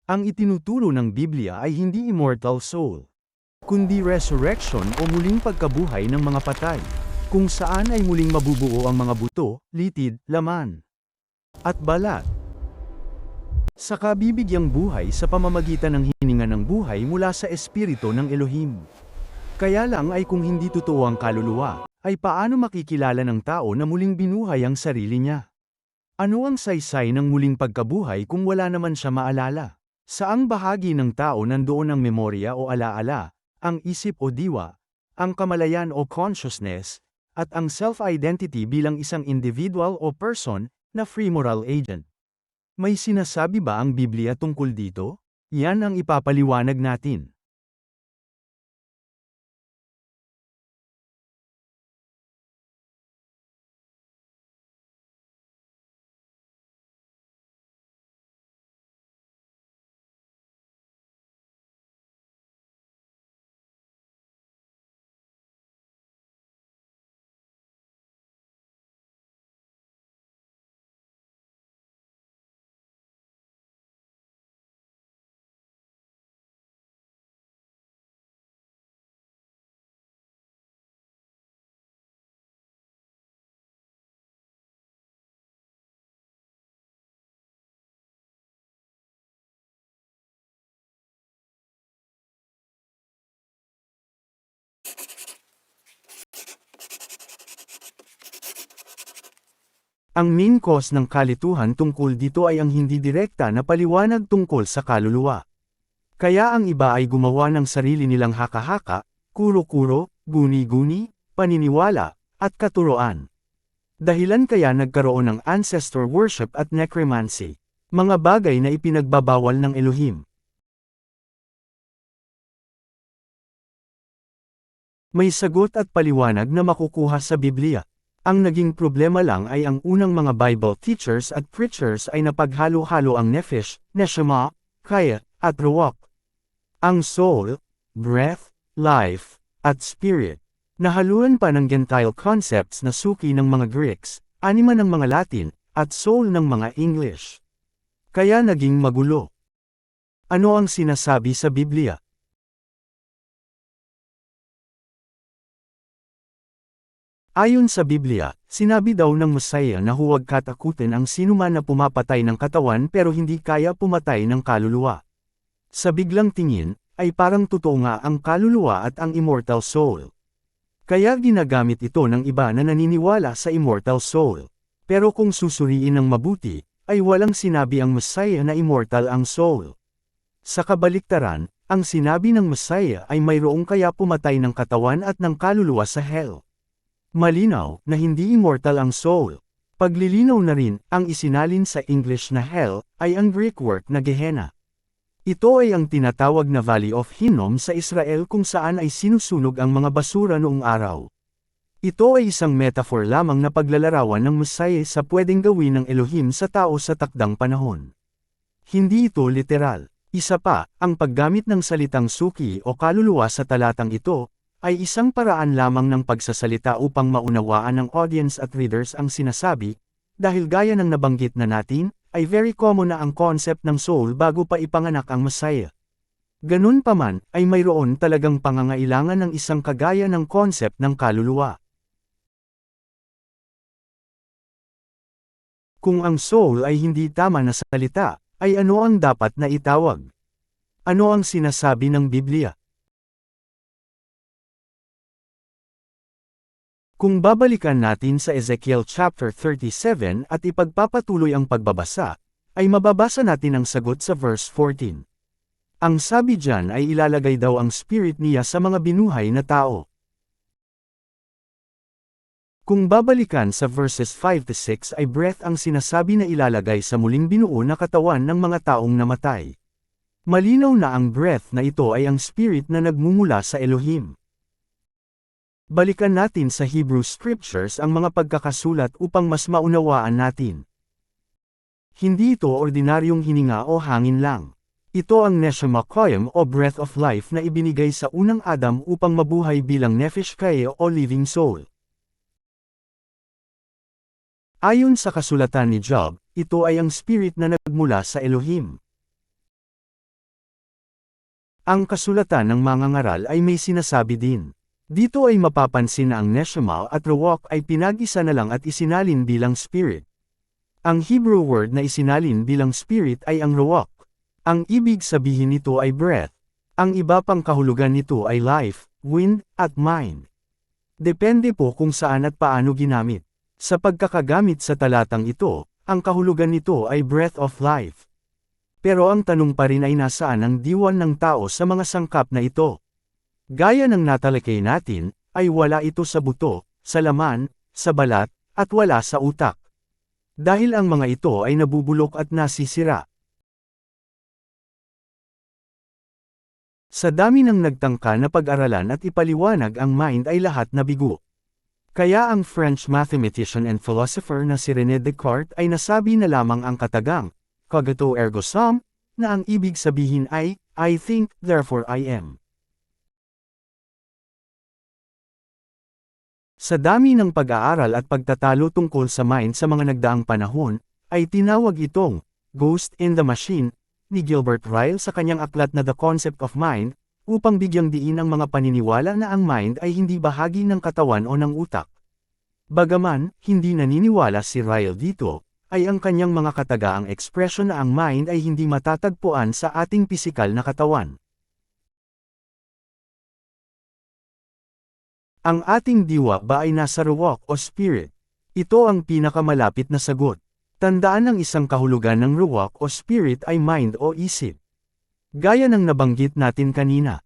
Ang itinuturo ng Biblia ay hindi immortal soul, kundi resurrection o muling pagkabuhay ng mga patay, kung saan ay muling mabubuo ang mga buto, litid, laman, at balat. Saka bibigyang buhay sa pamamagitan ng hininga ng buhay mula sa Espiritu ng Elohim. Kaya lang ay kung hindi totoo ang kaluluwa, ay paano makikilala ng tao na muling binuhay ang sarili niya? Ano ang saysay ng muling pagkabuhay kung wala naman siya maalala? Saang bahagi ng tao nandoon ang memorya o alaala, ang isip o diwa, ang kamalayan o consciousness, at ang self-identity bilang isang individual o person na free moral agent? May sinasabi ba ang Biblia tungkol dito? Yan ang ipapaliwanag natin. Ang main cause ng kalituhan tungkol dito ay ang hindi direkta na paliwanag tungkol sa kaluluwa. Kaya ang iba ay gumawa ng sarili nilang haka-haka, kuro-kuro, guni-guni, paniniwala, at katuroan. Dahilan kaya nagkaroon ng ancestor worship at necromancy, mga bagay na ipinagbabawal ng Elohim. May sagot at paliwanag na makukuha sa Biblia. Ang naging problema lang ay ang unang mga Bible teachers at preachers ay napaghalo-halo ang nephesh, neshama, kaya, at ruach. Ang soul, breath, life, at spirit. Nahaluan pa ng Gentile concepts na suki ng mga Greeks, anima ng mga Latin, at soul ng mga English. Kaya naging magulo. Ano ang sinasabi sa Biblia? Ayon sa Biblia, sinabi daw ng Messiah na huwag katakutin ang sinuman na pumapatay ng katawan pero hindi kaya pumatay ng kaluluwa. Sa biglang tingin, ay parang totoo nga ang kaluluwa at ang immortal soul. Kaya ginagamit ito ng iba na naniniwala sa immortal soul. Pero kung susuriin ng mabuti, ay walang sinabi ang Messiah na immortal ang soul. Sa kabaliktaran, ang sinabi ng Messiah ay mayroong kaya pumatay ng katawan at ng kaluluwa sa hell. Malinaw na hindi immortal ang soul. Paglilinaw na rin, ang isinalin sa English na hell, ay ang Greek word na Gehenna. Ito ay ang tinatawag na Valley of Hinnom sa Israel kung saan ay sinusunog ang mga basura noong araw. Ito ay isang metaphor lamang na paglalarawan ng Messiah sa pwedeng gawin ng Elohim sa tao sa takdang panahon. Hindi ito literal. Isa pa, ang paggamit ng salitang suki o kaluluwa sa talatang ito, ay isang paraan lamang ng pagsasalita upang maunawaan ng audience at readers ang sinasabi, dahil gaya ng nabanggit na natin, ay very common na ang concept ng soul bago pa ipanganak ang Messiah. Ganun pa man, ay mayroon talagang pangangailangan ng isang kagaya ng concept ng kaluluwa. Kung ang soul ay hindi tama na salita, ay ano ang dapat na itawag? Ano ang sinasabi ng Biblia? Kung babalikan natin sa Ezekiel chapter 37 at ipagpapatuloy ang pagbabasa, ay mababasa natin ang sagot sa verse 14. Ang sabi diyan ay ilalagay daw ang spirit niya sa mga binuhay na tao. Kung babalikan sa verses 5-6 ay breath ang sinasabi na ilalagay sa muling binuo na katawan ng mga taong namatay. Malinaw na ang breath na ito ay ang spirit na nagmumula sa Elohim. Balikan natin sa Hebrew Scriptures ang mga pagkakasulat upang mas maunawaan natin. Hindi ito ordinaryong hininga o hangin lang. Ito ang Neshama Koyim o breath of life na ibinigay sa unang Adam upang mabuhay bilang Nefesh Kaya o living soul. Ayon sa kasulatan ni Job, ito ay ang spirit na nagmula sa Elohim. Ang kasulatan ng mga ngaral ay may sinasabi din. Dito ay mapapansin na ang neshama at ruach ay pinag-isa na lang at isinalin bilang spirit. Ang Hebrew word na isinalin bilang spirit ay ang ruach. Ang ibig sabihin nito ay breath. Ang iba pang kahulugan nito ay life, wind, at mind. Depende po kung saan at paano ginamit. Sa pagkakagamit sa talatang ito, ang kahulugan nito ay breath of life. Pero ang tanong pa rin ay nasaan ang diwan ng tao sa mga sangkap na ito. Gaya ng natalakay natin, ay wala ito sa buto, sa laman, sa balat, at wala sa utak. Dahil ang mga ito ay nabubulok at nasisira. Sa dami ng nagtangka na pag-aralan at ipaliwanag ang mind ay lahat na bigo. Kaya ang French mathematician and philosopher na si René Descartes ay nasabi na lamang ang katagang, cogito ergo sum, na ang ibig sabihin ay, I think, therefore I am. Sa dami ng pag-aaral at pagtatalo tungkol sa mind sa mga nagdaang panahon, ay tinawag itong Ghost in the Machine ni Gilbert Ryle sa kanyang aklat na The Concept of Mind, upang bigyang diin ang mga paniniwala na ang mind ay hindi bahagi ng katawan o ng utak. Bagaman, hindi naniniwala si Ryle dito, ay ang kanyang mga katagaang ekspresyon na ang mind ay hindi matatagpuan sa ating pisikal na katawan. Ang ating diwa ba ay nasa ruach o spirit? Ito ang pinakamalapit na sagot. Tandaan ang isang kahulugan ng ruach o spirit ay mind o isip. Gaya ng nabanggit natin kanina.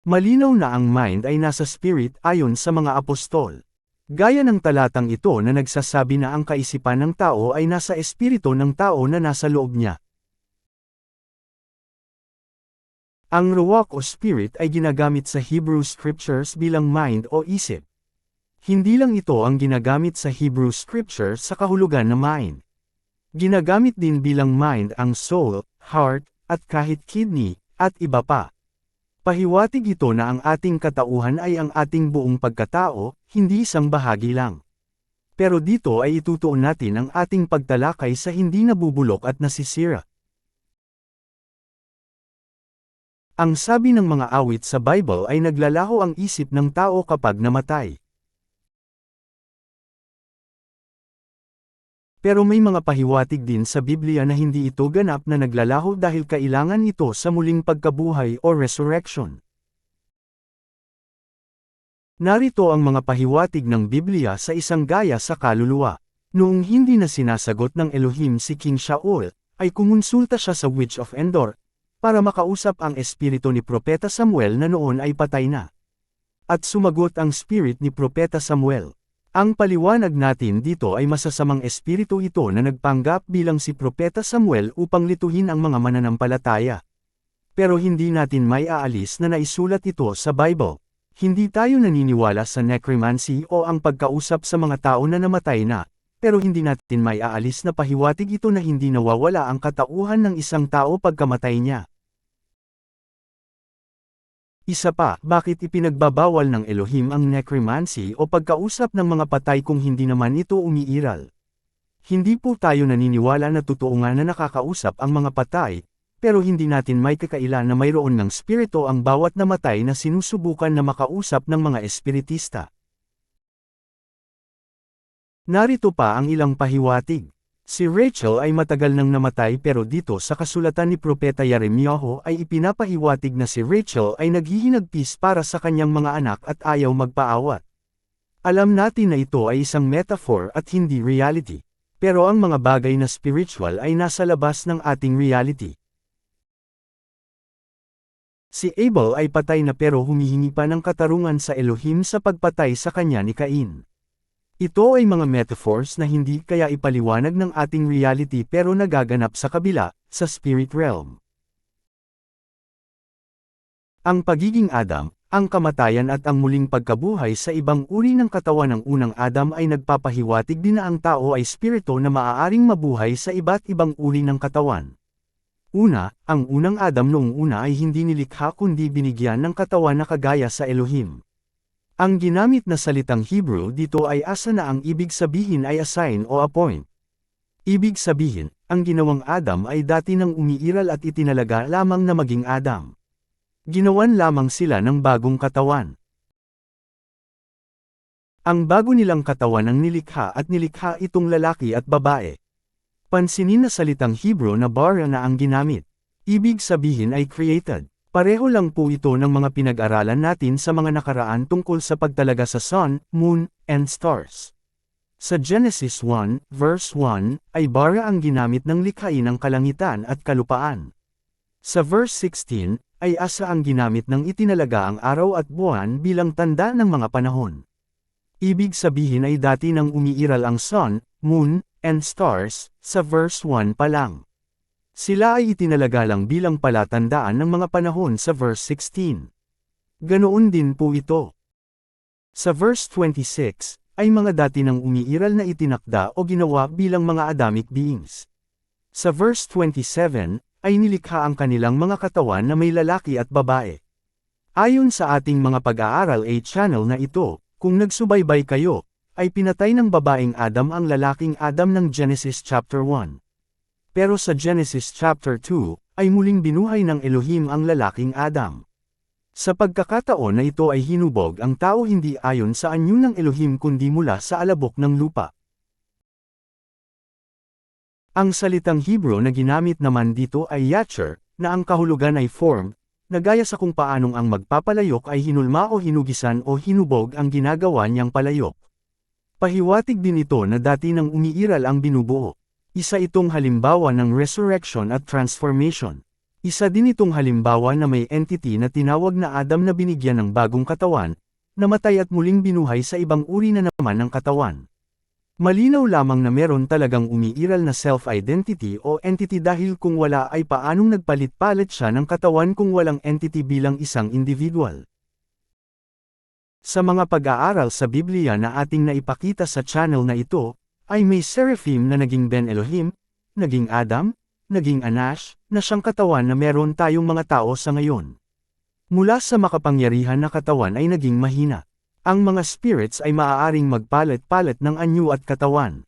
Malinaw na ang mind ay nasa spirit ayon sa mga apostol. Gaya ng talatang ito na nagsasabi na ang kaisipan ng tao ay nasa espiritu ng tao na nasa loob niya. Ang ruach o spirit ay ginagamit sa Hebrew scriptures bilang mind o isip. Hindi lang ito ang ginagamit sa Hebrew scriptures sa kahulugan na mind. Ginagamit din bilang mind ang soul, heart, at kahit kidney, at iba pa. Pahiwatig ito na ang ating katauhan ay ang ating buong pagkatao, hindi isang bahagi lang. Pero dito ay itutuon natin ang ating pagtalakay sa hindi nabubulok at nasisira. Ang sabi ng mga awit sa Bible ay naglalaho ang isip ng tao kapag namatay. Pero may mga pahiwatig din sa Biblia na hindi ito ganap na naglalaho dahil kailangan ito sa muling pagkabuhay o resurrection. Narito ang mga pahiwatig ng Biblia sa isang gaya sa kaluluwa. Noong hindi na sinasagot ng Elohim si King Shaul, ay kumonsulta siya sa Witch of Endor, para makausap ang espiritu ni Propeta Samuel na noon ay patay na. At sumagot ang spirit ni Propeta Samuel. Ang paliwanag natin dito ay masasamang espiritu ito na nagpanggap bilang si Propeta Samuel upang lituhin ang mga mananampalataya. Pero hindi natin may aalis na naisulat ito sa Bible. Hindi tayo naniniwala sa necromancy o ang pagkausap sa mga tao na namatay na, pero hindi natin may aalis na pahiwatig ito na hindi nawawala ang katauhan ng isang tao pagkamatay niya. Isa pa, bakit ipinagbabawal ng Elohim ang necromancy o pagkausap ng mga patay kung hindi naman ito umiiral? Hindi po tayo naniniwala na totoo nga na nakakausap ang mga patay, pero hindi natin may kakailan na mayroon ng spirito ang bawat namatay na sinusubukan na makausap ng mga espiritista. Narito pa ang ilang pahiwatig. Si Rachel ay matagal nang namatay pero dito sa kasulatan ni Propeta Yeremiyahu ay ipinapahiwatig na si Rachel ay naghihinagpis para sa kanyang mga anak at ayaw magpaawat. Alam natin na ito ay isang metaphor at hindi reality. Pero ang mga bagay na spiritual ay nasa labas ng ating reality. Si Abel ay patay na pero humihingi pa ng katarungan sa Elohim sa pagpatay sa kanya ni Cain. Ito ay mga metaphors na hindi kaya ipaliwanag ng ating reality pero nagaganap sa kabila, sa spirit realm. Ang pagiging Adam, ang kamatayan at ang muling pagkabuhay sa ibang uri ng katawan ng unang Adam ay nagpapahiwatig din na ang tao ay spirito na maaaring mabuhay sa iba't ibang uri ng katawan. Una, ang unang Adam noong una ay hindi nilikha kundi binigyan ng katawan na kagaya sa Elohim. Ang ginamit na salitang Hebrew dito ay asa na ang ibig sabihin ay assign o appoint. Ibig sabihin, ang ginawang Adam ay dati nang umiiral at itinalaga lamang na maging Adam. Ginawan lamang sila ng bagong katawan. Ang bago nilang katawan ang nilikha at nilikha itong lalaki at babae. Pansinin na salitang Hebrew na bara na ang ginamit. Ibig sabihin ay created. Pareho lang po ito ng mga pinag-aralan natin sa mga nakaraan tungkol sa pagtalaga sa sun, moon, and stars. Sa Genesis 1, verse 1, ay bara ang ginamit ng likhain ng kalangitan at kalupaan. Sa verse 16, ay asa ang ginamit ng itinalaga ang araw at buwan bilang tanda ng mga panahon. Ibig sabihin ay dati nang umiiral ang sun, moon, and stars, sa verse 1 pa lang. Sila ay itinalaga lang bilang palatandaan ng mga panahon sa verse 16. Ganoon din po ito. Sa verse 26, ay mga dati nang umiiral na itinakda o ginawa bilang mga Adamic beings. Sa verse 27, ay nilikha ang kanilang mga katawan na may lalaki at babae. Ayon sa ating mga pag-aaral channel na ito, kung nagsubaybay kayo, ay pinatay ng babaeng Adam ang lalaking Adam ng Genesis chapter 1. Pero sa Genesis chapter 2, ay muling binuhay ng Elohim ang lalaking Adam. Sa pagkakataon na ito ay hinubog ang tao hindi ayon sa anyo ng Elohim kundi mula sa alabok ng lupa. Ang salitang Hebrew na ginamit naman dito ay yatcher, na ang kahulugan ay form, na gaya sa kung paanong ang magpapalayok ay hinulma o hinugisan o hinubog ang ginagawa niyang palayok. Pahiwatig din ito na dati nang umiiral ang binubuo. Isa itong halimbawa ng resurrection at transformation. Isa din itong halimbawa na may entity na tinawag na Adam na binigyan ng bagong katawan, namatay at muling binuhay sa ibang uri na naman ng katawan. Malinaw lamang na meron talagang umiiral na self-identity o entity dahil kung wala ay paanong nagpalit-palit siya ng katawan kung walang entity bilang isang individual. Sa mga pag-aaral sa Biblia na ating naipakita sa channel na ito, ay may seraphim na naging Ben Elohim, naging Adam, naging Anash, na siyang katawan na meron tayong mga tao sa ngayon. Mula sa makapangyarihan na katawan ay naging mahina. Ang mga spirits ay maaaring magpalit-palit ng anyo at katawan.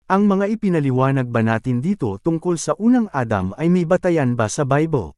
Ang mga ipinaliwanag ba natin dito tungkol sa unang Adam ay may batayan ba sa Bible?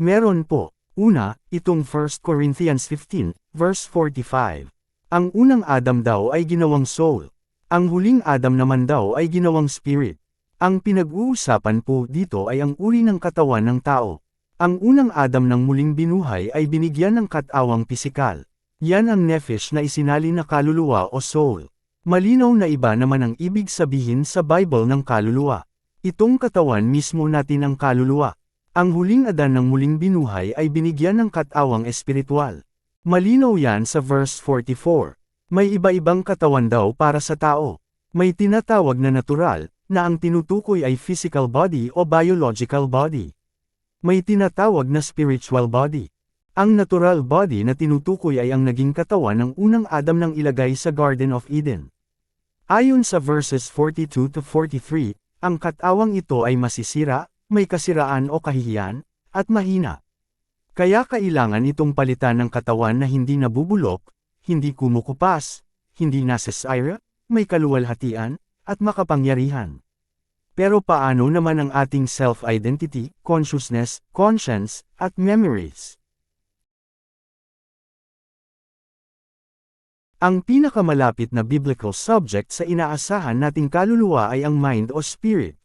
Meron po. Una, itong 1 Corinthians 15, verse 45. Ang unang Adam daw ay ginawang soul. Ang huling Adam naman daw ay ginawang spirit. Ang pinag-uusapan po dito ay ang uri ng katawan ng tao. Ang unang Adam ng muling binuhay ay binigyan ng katawang pisikal. Yan ang nephesh na isinali na kaluluwa o soul. Malinaw na iba naman ang ibig sabihin sa Bible ng kaluluwa. Itong katawan mismo natin ang kaluluwa. Ang huling Adan ng muling binuhay ay binigyan ng katawang espiritual. Malinaw yan sa verse 44. May iba-ibang katawan daw para sa tao. May tinatawag na natural, na ang tinutukoy ay physical body o biological body. May tinatawag na spiritual body. Ang natural body na tinutukoy ay ang naging katawan ng unang Adam nang ilagay sa Garden of Eden. Ayon sa verses 42 to 43, ang katawang ito ay masisira, may kasiraan o kahihiyan, at mahina. Kaya kailangan itong palitan ng katawan na hindi nabubulok, hindi kumukupas, hindi nasasira, may kaluwalhatian, at makapangyarihan. Pero paano naman ang ating self-identity, consciousness, conscience, at memories? Ang pinakamalapit na biblical subject sa inaasahan nating kaluluwa ay ang mind o spirit.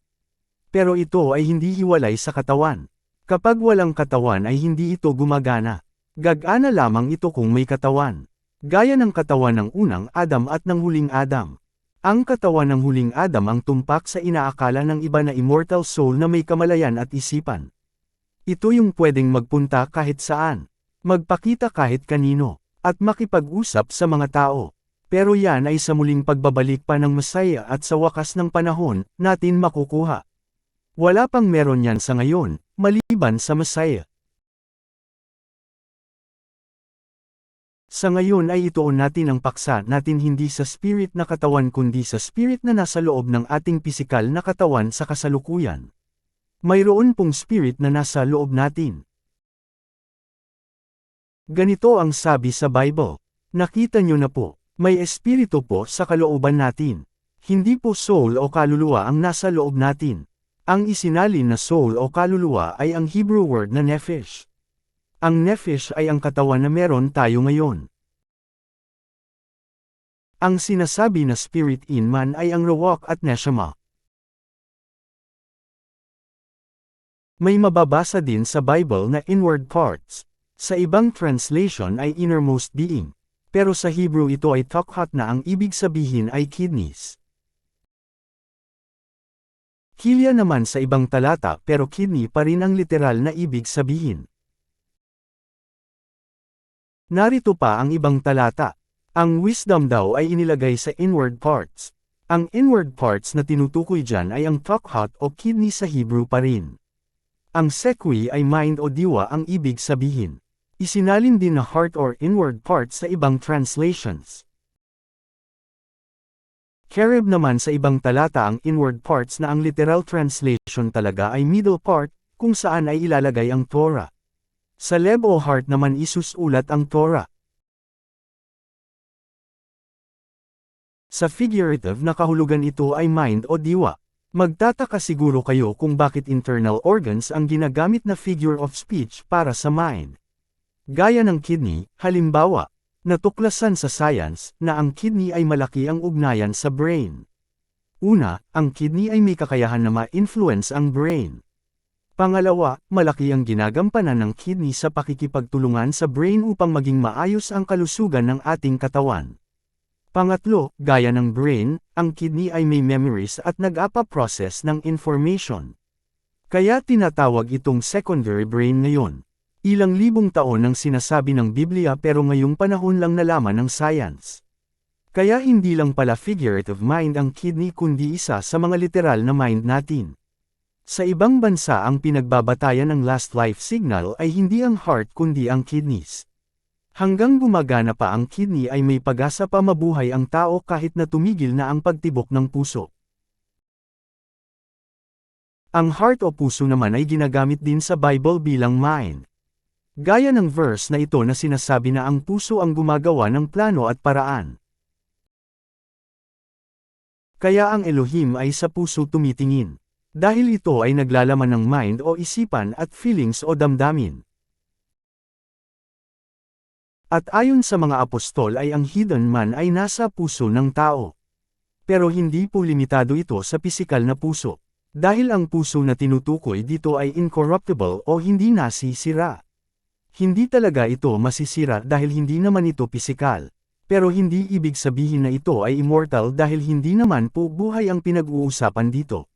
Pero ito ay hindi hiwalay sa katawan. Kapag walang katawan ay hindi ito gumagana. Gagana lamang ito kung may katawan. Gaya ng katawan ng unang Adam at ng huling Adam. Ang katawan ng huling Adam ang tumpak sa inaakala ng iba na immortal soul na may kamalayan at isipan. Ito yung pwedeng magpunta kahit saan, magpakita kahit kanino, at makipag-usap sa mga tao. Pero yan ay sa muling pagbabalik pa ng Messiah at sa wakas ng panahon, natin makukuha. Wala pang meron yan sa ngayon, maliban sa Messiah. Sa ngayon ay ituon natin ang paksa natin hindi sa spirit na katawan kundi sa spirit na nasa loob ng ating pisikal na katawan sa kasalukuyan. Mayroon pong spirit na nasa loob natin. Ganito ang sabi sa Bible. Nakita nyo na po, may espiritu po sa kalooban natin. Hindi po soul o kaluluwa ang nasa loob natin. Ang isinalin na soul o kaluluwa ay ang Hebrew word na nephesh. Ang nephesh ay ang katawan na meron tayo ngayon. Ang sinasabi na spirit in man ay ang ruach at neshama. May mababasa din sa Bible na inward parts. Sa ibang translation ay innermost being. Pero sa Hebrew ito ay tokhat na ang ibig sabihin ay kidneys. Kilya naman sa ibang talata pero kidney pa rin ang literal na ibig sabihin. Narito pa ang ibang talata. Ang wisdom daw ay inilagay sa inward parts. Ang inward parts na tinutukoy dyan ay ang tokhat o kidney sa Hebrew pa rin. Ang sekwi ay mind o diwa ang ibig sabihin. Isinalin din na heart or inward parts sa ibang translations. Kereb naman sa ibang talata ang inward parts na ang literal translation talaga ay middle part, kung saan ay ilalagay ang Torah. Sa leb o heart naman isusulat ang Torah. Sa figurative na kahulugan ito ay mind o diwa. Magtataka siguro kayo kung bakit internal organs ang ginagamit na figure of speech para sa mind. Gaya ng kidney, halimbawa, natuklasan sa science na ang kidney ay malaki ang ugnayan sa brain. Una, ang kidney ay may kakayahan na ma-influence ang brain. Pangalawa, malaki ang ginagampanan ng kidney sa pakikipagtulungan sa brain upang maging maayos ang kalusugan ng ating katawan. Pangatlo, gaya ng brain, ang kidney ay may memories at nag-apa-process ng information. Kaya tinatawag itong secondary brain ngayon. Ilang libong taon ang sinasabi ng Biblia pero ngayong panahon lang nalaman ng science. Kaya hindi lang pala figurative mind ang kidney kundi isa sa mga literal na mind natin. Sa ibang bansa ang pinagbabatayan ng last life signal ay hindi ang heart kundi ang kidneys. Hanggang gumagana pa ang kidney ay may pag-asa pa mabuhay ang tao kahit na tumigil na ang pagtibok ng puso. Ang heart o puso naman ay ginagamit din sa Bible bilang mind. Gaya ng verse na ito na sinasabi na ang puso ang gumagawa ng plano at paraan. Kaya ang Elohim ay sa puso tumitingin. Dahil ito ay naglalaman ng mind o isipan at feelings o damdamin. At ayon sa mga apostol ay ang hidden man ay nasa puso ng tao. Pero hindi po limitado ito sa pisikal na puso. Dahil ang puso na tinutukoy dito ay incorruptible o hindi nasisira. Hindi talaga ito masisira dahil hindi naman ito pisikal. Pero hindi ibig sabihin na ito ay immortal dahil hindi naman po buhay ang pinag-uusapan dito.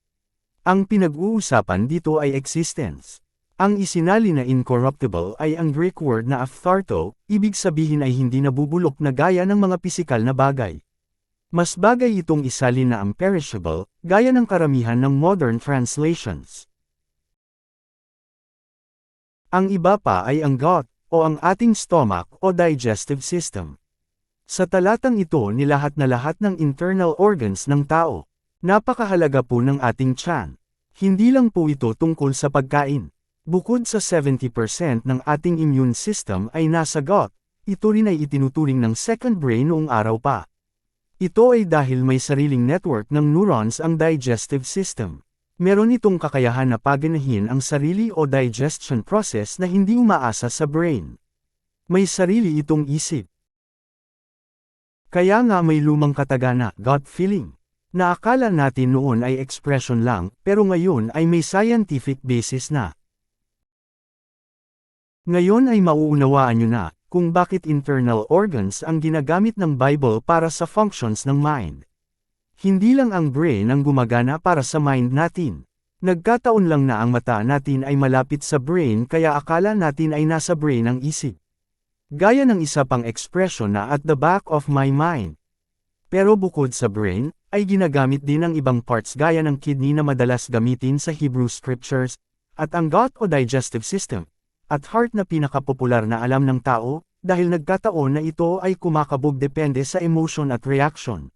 Ang pinag-uusapan dito ay existence. Ang isinali na incorruptible ay ang Greek word na aphtharto, ibig sabihin ay hindi nabubulok na gaya ng mga pisikal na bagay. Mas bagay itong isalin na imperishable, gaya ng karamihan ng modern translations. Ang iba pa ay ang gut, o ang ating stomach o digestive system. Sa talatang ito nilahat na lahat ng internal organs ng tao. Napakahalaga po ng ating tiyan. Hindi lang po ito tungkol sa pagkain. Bukod sa 70% ng ating immune system ay nasa gut, ito rin ay itinuturing ng second brain noong araw pa. Ito ay dahil may sariling network ng neurons ang digestive system. Meron itong kakayahan na paganahin ang sarili o digestion process na hindi umaasa sa brain. May sarili itong isip. Kaya nga may lumang kataga na gut feeling. Na akala natin noon ay expression lang, pero ngayon ay may scientific basis na. Ngayon ay mauunawaan nyo na, kung bakit internal organs ang ginagamit ng Bible para sa functions ng mind. Hindi lang ang brain ang gumagana para sa mind natin. Nagkataon lang na ang mata natin ay malapit sa brain kaya akala natin ay nasa brain ang isip. Gaya ng isa pang expression na at the back of my mind. Pero bukod sa brain, ay ginagamit din ang ibang parts gaya ng kidney na madalas gamitin sa Hebrew scriptures, at ang gut o digestive system, at heart na pinakapopular na alam ng tao, dahil nagkataon na ito ay kumakabog depende sa emotion at reaction.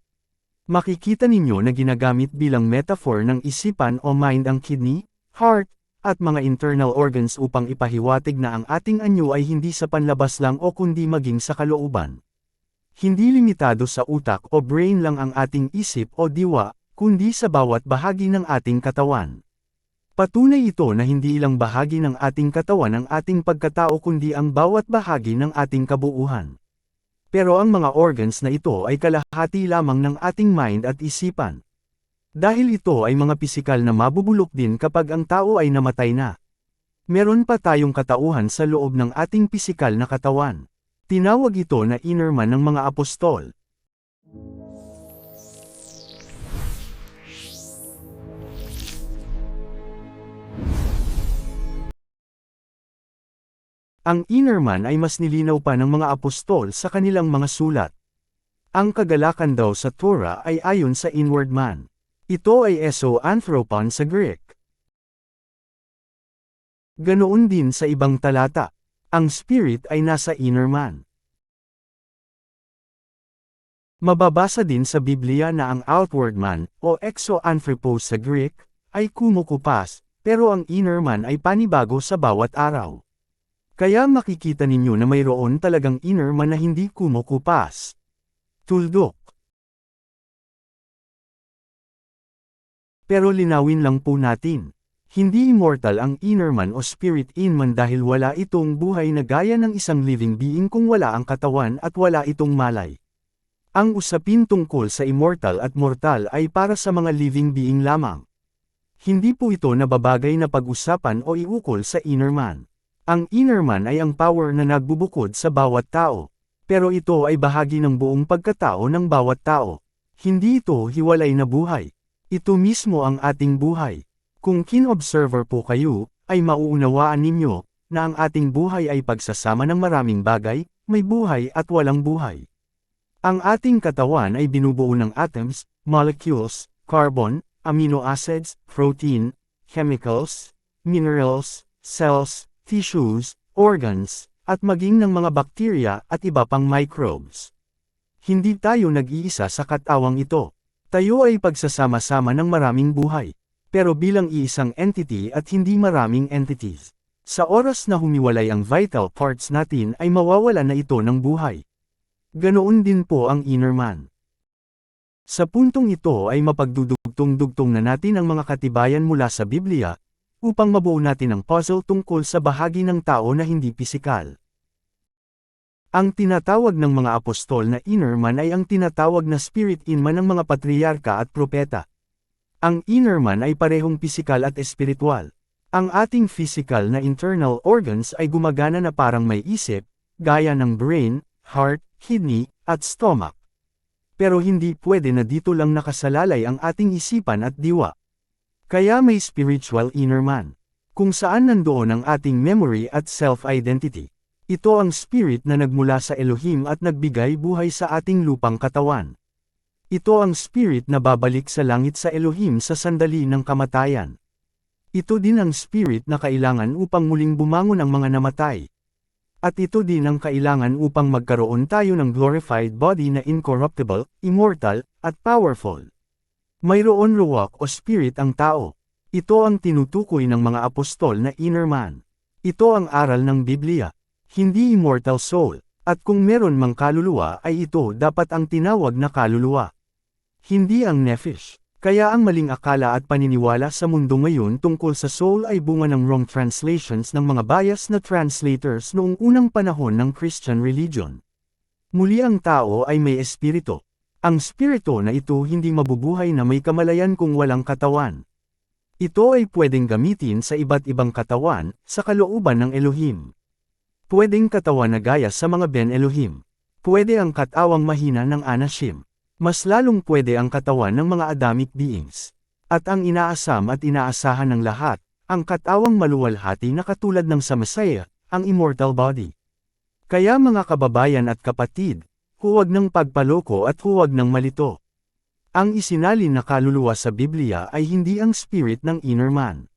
Makikita ninyo na ginagamit bilang metaphor ng isipan o mind ang kidney, heart, at mga internal organs upang ipahiwatig na ang ating anyo ay hindi sa panlabas lang o kundi maging sa kalooban. Hindi limitado sa utak o brain lang ang ating isip o diwa, kundi sa bawat bahagi ng ating katawan. Patunay ito na hindi ilang bahagi ng ating katawan ang ating pagkatao kundi ang bawat bahagi ng ating kabuuan. Pero ang mga organs na ito ay kalahati lamang ng ating mind at isipan. Dahil ito ay mga pisikal na mabubulok din kapag ang tao ay namatay na. Meron pa tayong katauhan sa loob ng ating pisikal na katawan. Tinawag ito na inner man ng mga apostol. Ang inner man ay mas nilinaw pa ng mga apostol sa kanilang mga sulat. Ang kagalakan daw sa Torah ay ayon sa inward man. Ito ay eso-anthropon sa Greek. Ganoon din sa ibang talata. Ang spirit ay nasa inner man. Mababasa din sa Biblia na ang outward man, o exo-anthropos sa Greek, ay kumukupas, pero ang inner man ay panibago sa bawat araw. Kaya makikita ninyo na mayroon talagang inner man na hindi kumukupas. Tuldok. Pero linawin lang po natin. Hindi immortal ang inner man o spirit in man dahil wala itong buhay na gaya ng isang living being kung wala ang katawan at wala itong malay. Ang usapin tungkol sa immortal at mortal ay para sa mga living being lamang. Hindi po ito nababagay na pag-usapan o iukol sa inner man. Ang inner man ay ang power na nagbubukod sa bawat tao. Pero ito ay bahagi ng buong pagkatao ng bawat tao. Hindi ito hiwalay na buhay. Ito mismo ang ating buhay. Kung keen-observer po kayo, ay mauunawaan ninyo, na ang ating buhay ay pagsasama ng maraming bagay, may buhay at walang buhay. Ang ating katawan ay binubuo ng atoms, molecules, carbon, amino acids, protein, chemicals, minerals, cells, tissues, organs, at maging ng mga bakterya at iba pang microbes. Hindi tayo nag-iisa sa katawang ito. Tayo ay pagsasama-sama ng maraming buhay, pero bilang iisang entity at hindi maraming entities. Sa oras na humiwalay ang vital parts natin ay mawawala na ito ng buhay. Ganoon din po ang inner man. Sa puntong ito ay mapagdudugtong-dugtong na natin ang mga katibayan mula sa Biblia, upang mabuo natin ang puzzle tungkol sa bahagi ng tao na hindi pisikal. Ang tinatawag ng mga apostol na inner man ay ang tinatawag na spirit in man ng mga patriarka at propeta. Ang inner man ay parehong pisikal at espiritual. Ang ating physical na internal organs ay gumagana na parang may isip, gaya ng brain, heart, kidney, at stomach. Pero hindi pwede na dito lang nakasalalay ang ating isipan at diwa. Kaya may spiritual inner man, kung saan nandoon ang ating memory at self-identity. Ito ang spirit na nagmula sa Elohim at nagbigay buhay sa ating lupang katawan. Ito ang spirit na babalik sa langit sa Elohim sa sandali ng kamatayan. Ito din ang spirit na kailangan upang muling bumangon ang mga namatay. At ito din ang kailangan upang magkaroon tayo ng glorified body na incorruptible, immortal, at powerful. Mayroon ruwak o spirit ang tao. Ito ang tinutukoy ng mga apostol na inner man. Ito ang aral ng Biblia. Hindi immortal soul. At kung meron mang kaluluwa ay ito dapat ang tinawag na kaluluwa. Hindi ang nephesh. Kaya ang maling akala at paniniwala sa mundo ngayon tungkol sa soul ay bunga ng wrong translations ng mga bias na translators noong unang panahon ng Christian religion. Muli ang tao ay may espiritu. Ang spirito na ito hindi mabubuhay na may kamalayan kung walang katawan. Ito ay pwedeng gamitin sa iba't ibang katawan, sa kalooban ng Elohim. Pwedeng katawan na gaya sa mga Ben Elohim. Pwede ang katawang mahina ng Anashim. Mas lalong pwede ang katawan ng mga Adamic beings. At ang inaasam at inaasahan ng lahat, ang katawang maluwalhati na katulad ng sa Messiah, ang immortal body. Kaya mga kababayan at kapatid, huwag ng pagpaloko at huwag ng malito. Ang isinalin na kaluluwa sa Biblia ay hindi ang spirit ng inner man.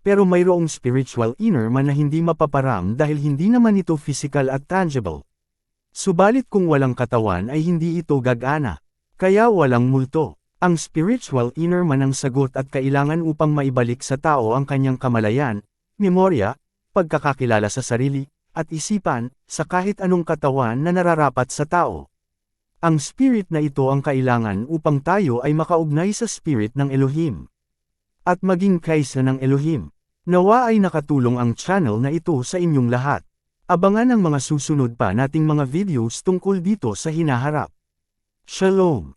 Pero mayroong spiritual inner man na hindi mapaparam dahil hindi naman ito physical at tangible. Subalit kung walang katawan ay hindi ito gagana. Kaya walang multo. Ang spiritual inner man ang sagot at kailangan upang maibalik sa tao ang kanyang kamalayan, memorya, pagkakakilala sa sarili, at isipan, sa kahit anong katawan na nararapat sa tao. Ang spirit na ito ang kailangan upang tayo ay makaugnay sa spirit ng Elohim. At maging kaysa ng Elohim. Nawa ay nakatulong ang channel na ito sa inyong lahat. Abangan ang mga susunod pa nating mga videos tungkol dito sa hinaharap. Shalom!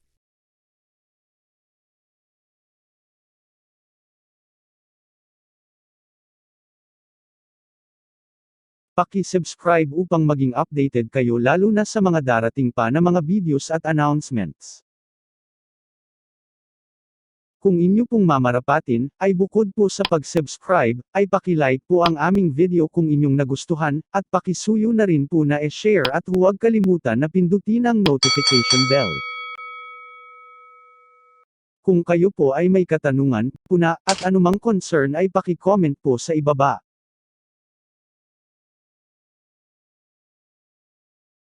Paki-subscribe upang maging updated kayo lalo na sa mga darating pa na mga videos at announcements. Kung inyo pong mamarapatin, ay bukod po sa pag-subscribe, ay paki-like po ang aming video kung inyong nagustuhan, at pakisuyo na rin po na e-share at huwag kalimutan na pindutin ang notification bell. Kung kayo po ay may katanungan, puna, at anumang concern ay paki-comment po sa ibaba.